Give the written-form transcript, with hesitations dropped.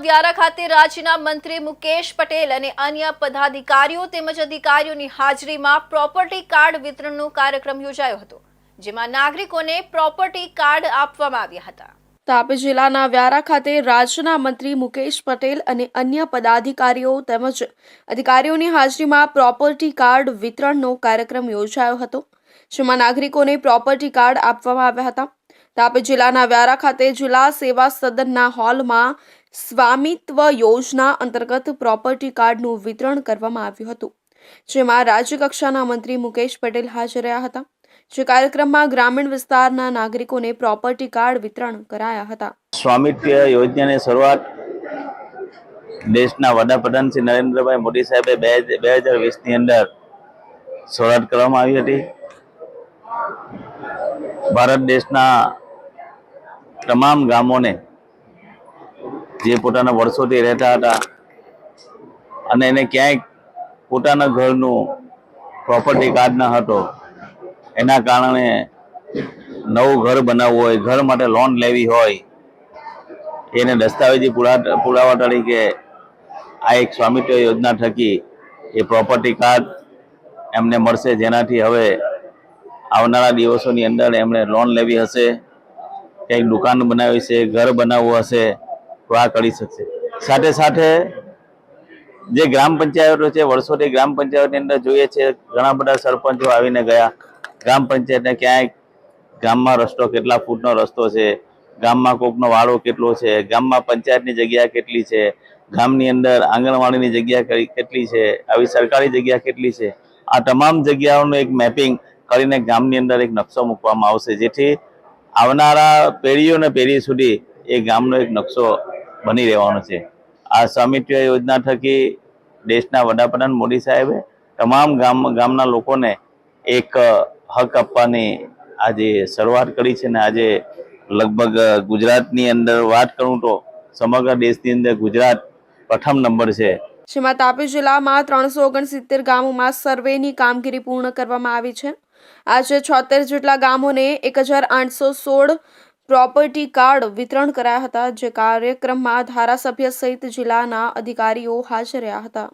વ્યારા ખાતે રાજ્યના મંત્રી મુકેશ પટેલ અને અન્ય પદાધિકારીઓ તેમજ અધિકારીઓની હાજરીમાં પ્રોપર્ટી કાર્ડ વિતરણનો કાર્યક્રમ યોજાયો હતો, જેમાં નાગરિકોને પ્રોપર્ટી કાર્ડ આપવામાં આવ્યા હતા। તાપી જિલ્લાના વ્યારા ખાતે રાજ્યના મંત્રી મુકેશ પટેલ અને અન્ય પદાધિકારીઓ તેમજ અધિકારીઓની હાજરીમાં પ્રોપર્ટી કાર્ડ વિતરણનો કાર્યક્રમ યોજાયો હતો, જેમાં નાગરિકોને પ્રોપર્ટી કાર્ડ આપવામાં આવ્યા હતા। તાપી જિલ્લાના વ્યારા ખાતે જિલ્લા સેવા સદનના હોલમાં સ્વામિત્વ યોજના અંતર્ગત પ્રોપર્ટી કાર્ડનું વિતરણ કરવામાં આવ્યું હતું, જેમાં રાજ્યકક્ષાના મંત્રી મુકેશ પટેલ હાજર રહ્યા હતા। જે કાર્યક્રમમાં ગ્રામીણ વિસ્તારના નાગરિકોને પ્રોપર્ટી કાર્ડ વિતરણ કરાયા હતા। સ્વામિત્વ યોજનાની શરૂઆત દેશના વડાપ્રધાન શ્રી નરેન્દ્રભાઈ મોદી સાહેબે 2020ની અંદર શરૂઆત કરવામાં આવી હતી। ભારત દેશના તમામ ગામોને જે પોતાના વર્ષોથી રહેતા હતા અને એને ક્યાંય પોતાના ઘરનું પ્રોપર્ટી કાર્ડ ન હતો, એના કારણે નવું ઘર બનાવવું હોય, ઘર માટે લોન લેવી હોય, એને દસ્તાવેજી પુરાવા તરીકે આ એક સ્વામિત્વ યોજના થકી એ પ્રોપર્ટી કાર્ડ એમને મળશે, જેનાથી હવે આવનારા દિવસોની અંદર એમણે લોન લેવી હશે, કંઈક દુકાન બનાવી છે, ઘર બનાવવું હશે તો આ કરી શકશે। સાથે સાથે જે ગ્રામ પંચાયતો છે, વર્ષોથી ગ્રામ પંચાયતની અંદર જોઈએ છે ઘણા બધા સરપંચો આવીને ગયા, ગ્રામ પંચાયતને ક્યાંય ગામમાં રસ્તો કેટલા ફૂટનો રસ્તો છે, ગામમાં કોકનો વાળો કેટલો છે, ગામમાં પંચાયતની જગ્યા કેટલી છે, ગામની અંદર આંગણવાડીની જગ્યા કેટલી છે, આવી સરકારી જગ્યા કેટલી છે, આ તમામ જગ્યાઓનું એક મેપિંગ કરીને ગામની અંદર એક નકશો મૂકવામાં આવશે, જેથી આવનારા પેઢીઓને પેઢી સુધી એ ગામનો એક નકશો બની રહેવાનો છે। આ સ્વામિત્વ યોજના થકી દેશના વડાપ્રધાન મોદી સાહેબે તમામ ગામના લોકોને એક હક આપવાની આજે શરૂઆત કરી છે ને આજે લગભગ ગુજરાતની અંદર વાત કરું તો સમગ્ર દેશની અંદર ગુજરાત પ્રથમ નંબર છે। જેમાં તાપી જિલ્લામાં 369 ગામોમાં સર્વેની કામગીરી પૂર્ણ કરવામાં આવી છે। આજે 76 જેટલા ગામોને 1816 પ્રોપર્ટી કાર્ડ વિતરણ કરાયા હતા। જે કાર્યક્રમમાં ધારાસભ્ય સહિત જિલ્લાના અધિકારીઓ હાજર રહ્યા હતા।